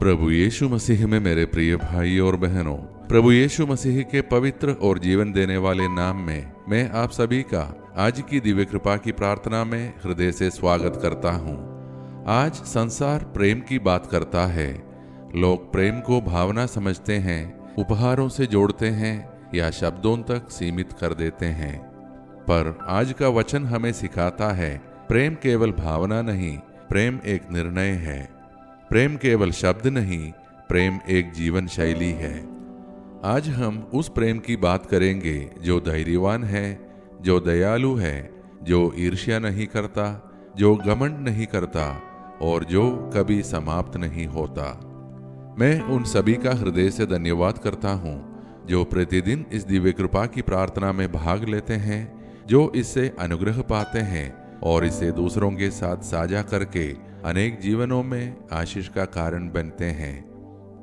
प्रभु यीशु मसीह में मेरे प्रिय भाई और बहनों, प्रभु यीशु मसीह के पवित्र और जीवन देने वाले नाम में मैं आप सभी का आज की दिव्य कृपा की प्रार्थना में हृदय से स्वागत करता हूँ। आज संसार प्रेम की बात करता है। लोग प्रेम को भावना समझते हैं, उपहारों से जोड़ते हैं या शब्दों तक सीमित कर देते हैं। पर आज का वचन हमें सिखाता है, प्रेम केवल भावना नहीं, प्रेम एक निर्णय है। प्रेम केवल शब्द नहीं, प्रेम एक जीवन शैली है। आज हम उस प्रेम की बात करेंगे जो धैर्यवान है, जो दयालु है, जो ईर्ष्या नहीं करता, जो घमंड नहीं करता और जो कभी समाप्त नहीं होता। मैं उन सभी का हृदय से धन्यवाद करता हूँ जो प्रतिदिन इस दिव्य कृपा की प्रार्थना में भाग लेते हैं, जो इससे अनुग्रह पाते हैं और इसे दूसरों के साथ साझा करके अनेक जीवनों में आशीष का कारण बनते हैं।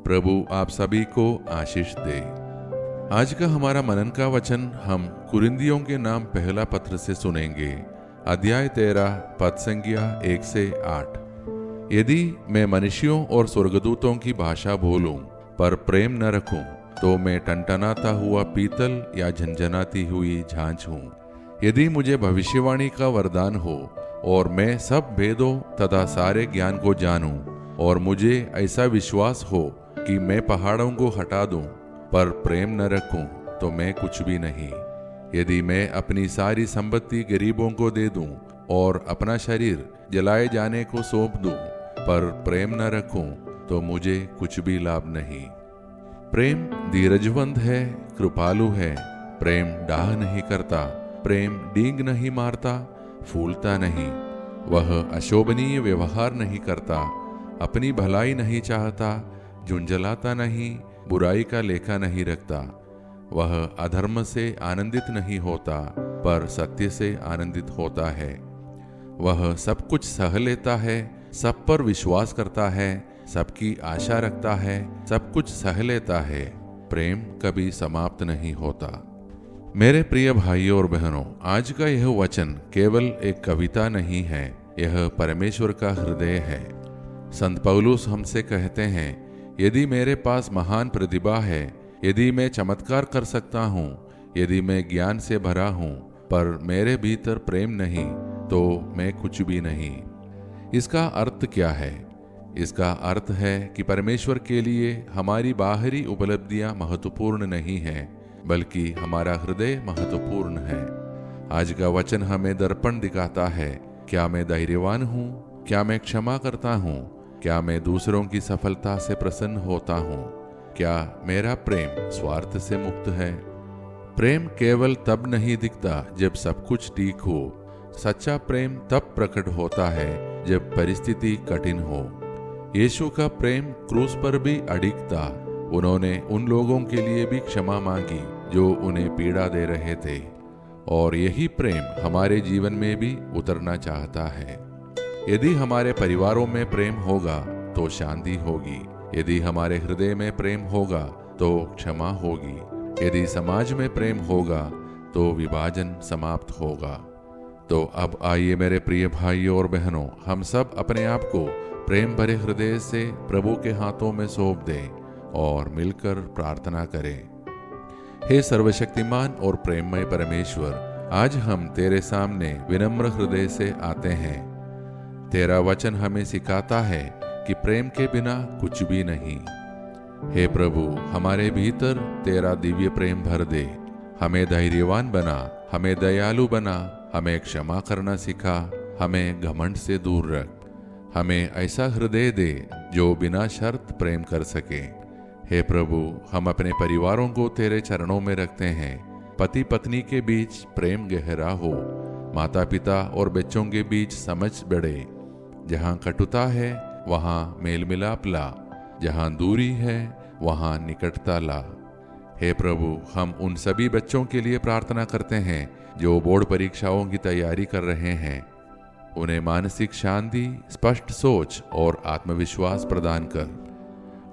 प्रभु आप सभी को आशीष दे। आज का हमारा मनन का वचन हम कुरिन्थियों के नाम पहला पत्र से सुनेंगे, अध्याय 13 पद संख्या 1 से 8। यदि मैं मनुष्यों और स्वर्गदूतों की भाषा बोलूं पर प्रेम न रखूं तो मैं टनटनाता हुआ पीतल या झंझनाती हुई झांझ हूं। यदि मुझे भविष्यवाणी का वरदान हो और मैं सब भेदों तथा सारे ज्ञान को जानूं और मुझे ऐसा विश्वास हो कि मैं पहाड़ों को हटा दूं पर प्रेम न रखूं तो मैं कुछ भी नहीं। यदि मैं अपनी सारी संपत्ति गरीबों को दे दूं और अपना शरीर जलाए जाने को सौंप दूं पर प्रेम न रखूं तो मुझे कुछ भी लाभ नहीं। प्रेम धीरजवंत है, कृपालु है। प्रेम डाह नहीं करता, प्रेम डींग नहीं मारता, फूलता नहीं। वह अशोभनीय व्यवहार नहीं करता, अपनी भलाई नहीं चाहता, झुंझलाता नहीं, बुराई का लेखा नहीं रखता। वह अधर्म से आनंदित नहीं होता पर सत्य से आनंदित होता है। वह सब कुछ सह लेता है, सब पर विश्वास करता है, सबकी आशा रखता है, सब कुछ सह लेता है। प्रेम कभी समाप्त नहीं होता। मेरे प्रिय भाइयों और बहनों, आज का यह वचन केवल एक कविता नहीं है, यह परमेश्वर का हृदय है। संत पौलुस हमसे कहते हैं, यदि मेरे पास महान प्रतिभा है, यदि मैं चमत्कार कर सकता हूँ, यदि मैं ज्ञान से भरा हूँ, पर मेरे भीतर प्रेम नहीं तो मैं कुछ भी नहीं। इसका अर्थ क्या है? इसका अर्थ है कि परमेश्वर के लिए हमारी बाहरी उपलब्धियां महत्वपूर्ण नहीं हैं, बल्कि हमारा हृदय महत्वपूर्ण है। आज का वचन हमें दर्पण दिखाता है, क्या मैं धैर्यवान हूँ? क्या मैं क्षमा करता हूँ? क्या मैं दूसरों की सफलता से प्रसन्न होता हूँ? क्या मेरा प्रेम स्वार्थ से मुक्त है? प्रेम केवल तब नहीं दिखता जब सब कुछ ठीक हो। सच्चा प्रेम तब प्रकट होता है जब परिस्थिति कठिन हो। यीशु का प्रेम क्रूस पर भी अडिग था। उन्होंने उन लोगों के लिए भी क्षमा मांगी जो उन्हें पीड़ा दे रहे थे, और यही प्रेम हमारे जीवन में भी उतरना चाहता है। यदि हमारे परिवारों में प्रेम होगा तो शांति होगी। यदि हमारे हृदय में प्रेम होगा तो क्षमा होगी। यदि समाज में प्रेम होगा तो विभाजन समाप्त होगा। तो अब आइए मेरे प्रिय भाइयों और बहनों, हम सब अपने आप को प्रेम भरे हृदय से प्रभु के हाथों में सौंप दें और मिलकर प्रार्थना करें। हे सर्वशक्तिमान और प्रेममय परमेश्वर, आज हम तेरे सामने विनम्र हृदय से आते हैं। तेरा वचन हमें सिखाता है कि प्रेम के बिना कुछ भी नहीं। हे प्रभु, हमारे भीतर तेरा दिव्य प्रेम भर दे। हमें धैर्यवान बना, हमें दयालु बना, हमें क्षमा करना सिखा, हमें घमंड से दूर रख। हमें ऐसा हृदय दे जो बिना शर्त प्रेम कर सके। हे प्रभु, हम अपने परिवारों को तेरे चरणों में रखते हैं। पति पत्नी के बीच प्रेम गहरा हो, माता पिता और बच्चों के बीच समझ बढ़े। जहाँ कटुता है वहाँ मेल मिलाप ला, जहाँ दूरी है वहाँ निकटता ला। हे प्रभु, हम उन सभी बच्चों के लिए प्रार्थना करते हैं जो बोर्ड परीक्षाओं की तैयारी कर रहे हैं। उन्हें मानसिक शांति, स्पष्ट सोच और आत्मविश्वास प्रदान कर।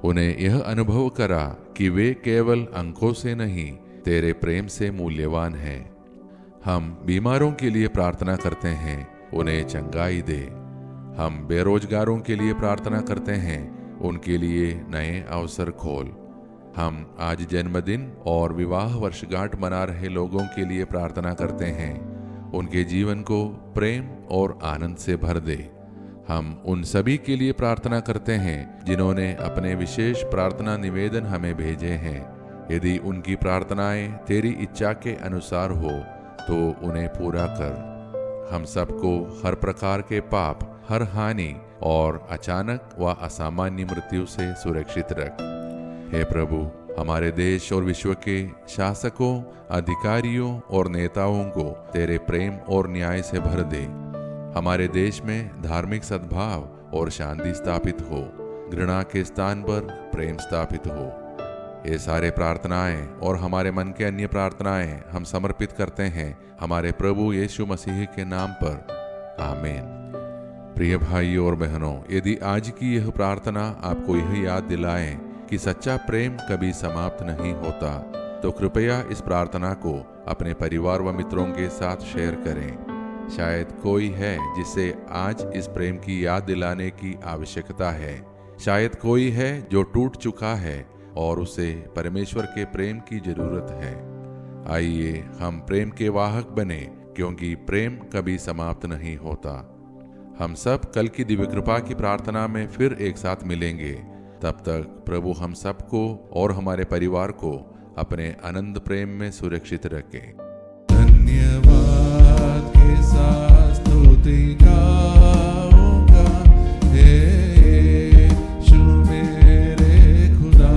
उन्हें यह अनुभव करा कि वे केवल अंकों से नहीं, तेरे प्रेम से मूल्यवान हैं। हम बीमारों के लिए प्रार्थना करते हैं, उन्हें चंगाई दे। हम बेरोजगारों के लिए प्रार्थना करते हैं, उनके लिए नए अवसर खोल। हम आज जन्मदिन और विवाह वर्षगांठ मना रहे लोगों के लिए प्रार्थना करते हैं। उनके जीवन को प्रेम और आनंद से भर दे। हम उन सभी के लिए प्रार्थना करते हैं जिन्होंने अपने विशेष प्रार्थना निवेदन हमें भेजे हैं। यदि उनकी प्रार्थनाएं तेरी इच्छा के अनुसार हो तो उन्हें पूरा कर। हम सबको हर प्रकार के पाप, हर हानि और अचानक व असामान्य मृत्यु से सुरक्षित रख। हे प्रभु, हमारे देश और विश्व के शासकों, अधिकारियों और नेताओं को तेरे प्रेम और न्याय से भर दे। हमारे देश में धार्मिक सद्भाव और शांति स्थापित हो, घृणा के स्थान पर प्रेम स्थापित हो। ये सारे प्रार्थनाएं और हमारे मन के अन्य प्रार्थनाएं हम समर्पित करते हैं हमारे प्रभु यीशु मसीह के नाम पर। आमीन। प्रिय भाई और बहनों, यदि आज की यह प्रार्थना आपको यह याद दिलाए कि सच्चा प्रेम कभी समाप्त नहीं होता, तो कृपया इस प्रार्थना को अपने परिवार व मित्रों के साथ शेयर करें। शायद कोई है जिसे आज इस प्रेम की याद दिलाने की आवश्यकता है। शायद कोई है जो टूट चुका है और उसे परमेश्वर के प्रेम की जरूरत है। आइए हम प्रेम के वाहक बने, क्योंकि प्रेम कभी समाप्त नहीं होता। हम सब कल की दिव्य कृपा की प्रार्थना में फिर एक साथ मिलेंगे। तब तक प्रभु हम सबको और हमारे परिवार को अपने अनंत प्रेम में सुरक्षित रखे। धन्यवाद के साथ स्तुति गाऊंगा, हे यीशु मेरे खुदा।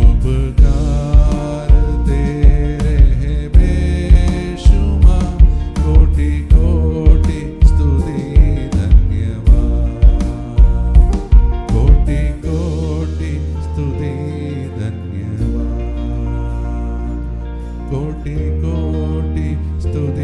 उपकार तेरे हैं बेशुमार, कोटि कोटि स्तुति धन्यवाद, कोटि कोटि स्तुति धन्यवाद, कोटि कोटि स्तुति।